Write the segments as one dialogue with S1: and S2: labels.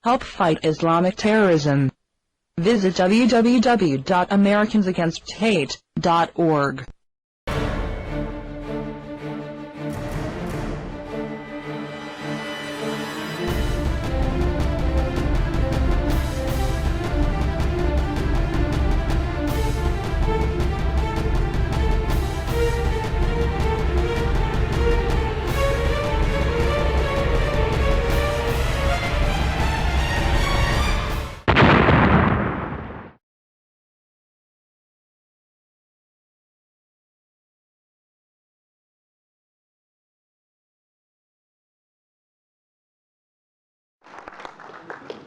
S1: Help fight Islamic terrorism. Visit www.americansagainst.hate.org.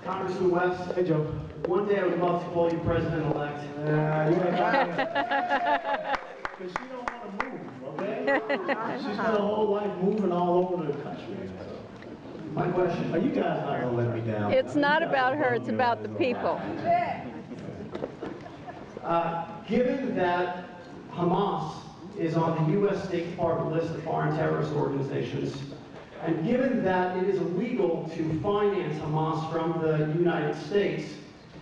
S2: Congressman West. Hey, Joe. One day I would love to call you president-elect. You ain't got it. Because she don't want to move, okay? She's got a whole life moving all over the country. My question, are you guys not going to let me down?
S3: It's not about her, it's about the people.
S2: Given that Hamas is on the U.S. State Department list of foreign terrorist organizations, and given that it is illegal to finance Hamas from the United States,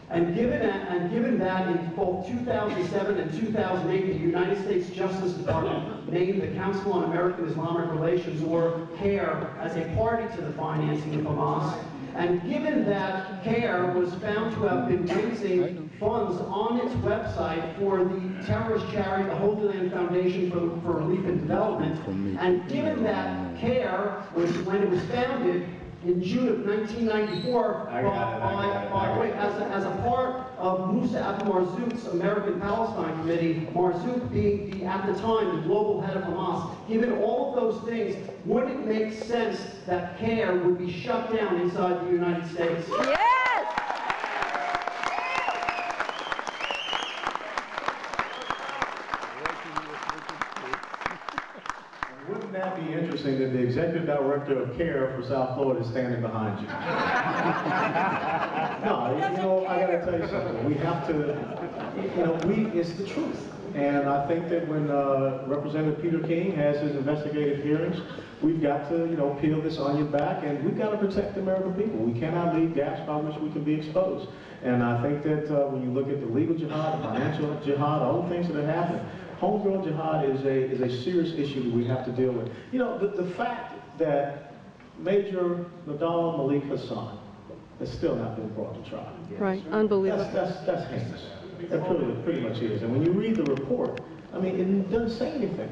S2: and given that in both 2007 and 2008, the United States Justice Department named the Council on American Islamic Relations, or CAIR, as a party to the financing of Hamas, and given that CAIR was found to have been raising funds on its website for the terrorist charity, the Holy Land Foundation for Relief and Development, and given that CAIR, when it was founded in June of 1994, as a part of Musa Abu Marzouk's American Palestine Committee, Marzouk being at the time the global head of Hamas, given all of those things, wouldn't it make sense that CAIR would be shut down inside the United States?
S3: Yes!
S4: Wouldn't that be interesting that the executive director of CAIR for South Florida is standing behind you? No, I got to tell you something. We have to, it's the truth. And I think that when Representative Peter King has his investigative hearings, we've got to, peel this onion back, and we've got to protect the American people. We cannot leave gaps by which we can be exposed. And I think that when you look at the legal jihad, the financial jihad, all the things that are happening, homegrown jihad is a serious issue that we have to deal with. The fact that Major Nadal Malik Hassan has still not been brought to trial.
S3: Right, unbelievable.
S4: That's heinous. That pretty much is. And when you read the report, it doesn't say anything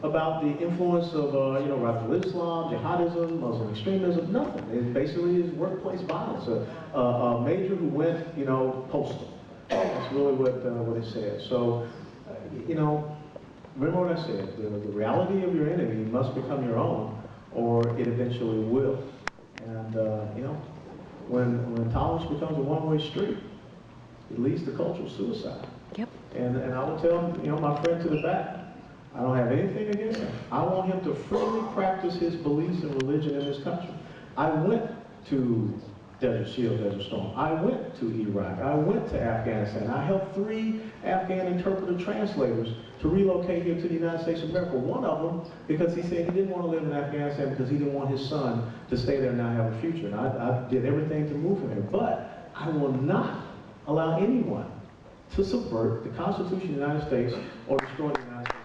S4: about the influence of, radical Islam, jihadism, Muslim extremism, nothing. It basically is workplace violence. A major who went, postal. That's really what it says. So, remember what I said, the reality of your enemy must become your own, or it eventually will. And, when tolerance becomes a one-way street, it leads to cultural suicide.
S3: Yep.
S4: And I will tell my friend to the back, I don't have anything against him. I want him to freely practice his beliefs and religion in this country. I went to Desert Shield, Desert Storm. I went to Iraq. I went to Afghanistan. I helped 3 Afghan interpreter translators to relocate here to the United States of America. One of them, because he said he didn't want to live in Afghanistan because he didn't want his son to stay there and not have a future. And I did everything to move him here. But I will not allow anyone to subvert the Constitution of the United States or destroy the United States.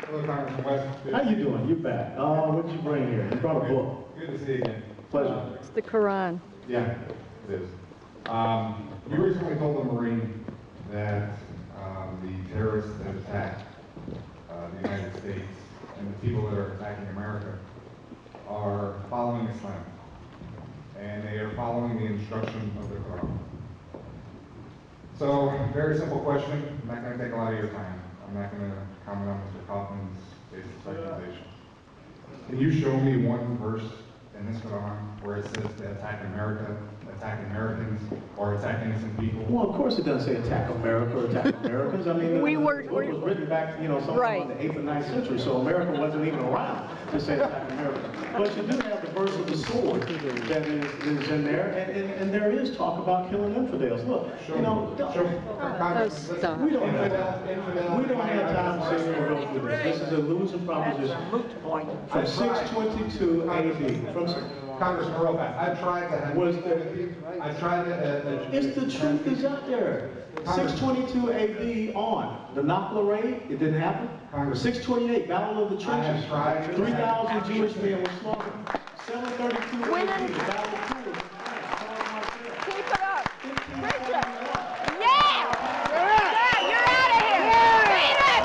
S5: Hello, Congressman West.
S4: How you doing? You're back. What did you bring here? You brought a book.
S5: Good to see you again.
S4: Pleasure.
S3: It's the Quran.
S5: Yeah, it is. You recently told the Marine that the terrorists that attacked the United States and the people that are attacking America are following Islam. And they are following the instruction of the Quran. So, very simple question. I'm not going to take a lot of your time. I'm not going to comment on Mr. Kaufman's basis accusation. Can you show me one verse in this Quran where it says to attack America, attack Americans or attack innocent people?
S4: Well, of course it doesn't say attack America or attack Americans. I mean,
S3: We
S4: the
S3: were-
S4: book was written back, you know, sometime
S3: Right.
S4: in the 8th or 9th century, so America wasn't even around to say attack America. But you do have the verse of the sword that is in there, and there is talk about killing infidels. Look, you know,
S3: Oh, stop.
S4: we don't have time to sit here and go through this. This is a losing proposition. From 622 AD, from
S5: Congressman, real fast, I tried to have.
S4: Was there-
S5: I tried to.
S4: It's the truth is out there. 622 AD on. The Nakba raid, it didn't happen. 628, Battle of the
S5: I have
S4: Trenches.
S5: tried.
S4: 3,000 Jewish men were slaughtered. 732 AD, the Battle of Tours.
S3: Keep it up. Bishop. Yeah! Yeah, you're out of here. Beat it!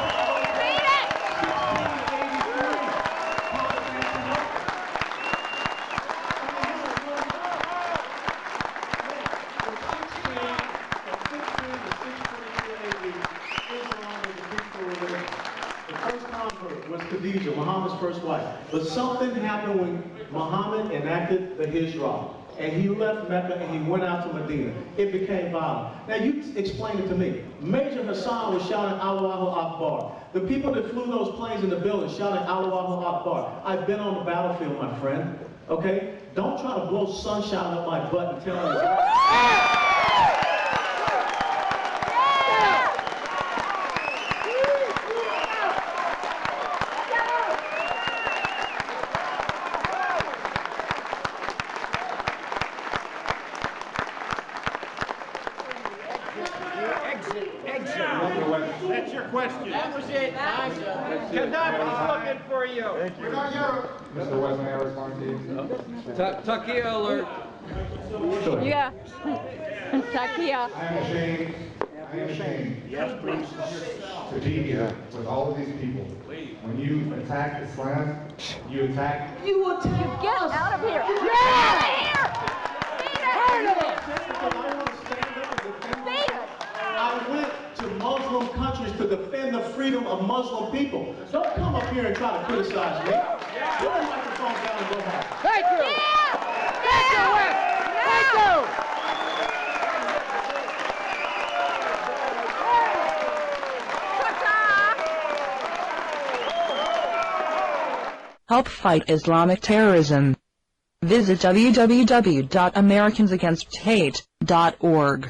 S3: Beat it!
S4: The first convert was Khadijah, Muhammad's first wife. But something happened when Muhammad enacted the Hijrah. And he left Mecca and he went out to Medina. It became violent. Now you explain it to me. Major Hassan was shouting Allahu Akbar. The people that flew those planes in the building shouting Allahu Akbar. I've been on the battlefield, my friend. Okay? Don't try to blow sunshine up my butt and tell me.
S6: That's your question. That was it. Gaddafi's looking for you.
S5: We're not Europe. Mr. West, may I respond to you?
S6: Takia alert.
S3: Yeah. Takia.
S5: I am ashamed. I am ashamed. Yes, please. To be here with all of these people. When you attack Islam, you attack.
S3: You get out of here. Yeah! Beat it! Beat it!
S4: I went to Muslim countries to defend the freedom of Muslim people. Don't come up here and try to criticize me. Put the microphone down and go home.
S6: Thank you.
S3: Yeah!
S6: Thank you, Wes. Thank you.
S1: Help fight Islamic terrorism. Visit www.americansagainst.hate.org.